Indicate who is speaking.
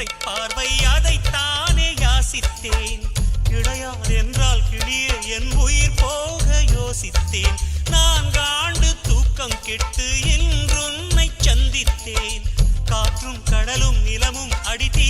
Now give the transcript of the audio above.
Speaker 1: ஒற்றை பார்வை அதைத்தானே யாசித்தேன். கிடையாதென்றால் கிளியே என் உயிர் போக யோசித்தேன். 4 ஆண்டு தூக்கம் கெட்டு இன்றுன்னை சந்தித்தேன். காற்றும் கடலும் நிலமும் அடித்தேன்.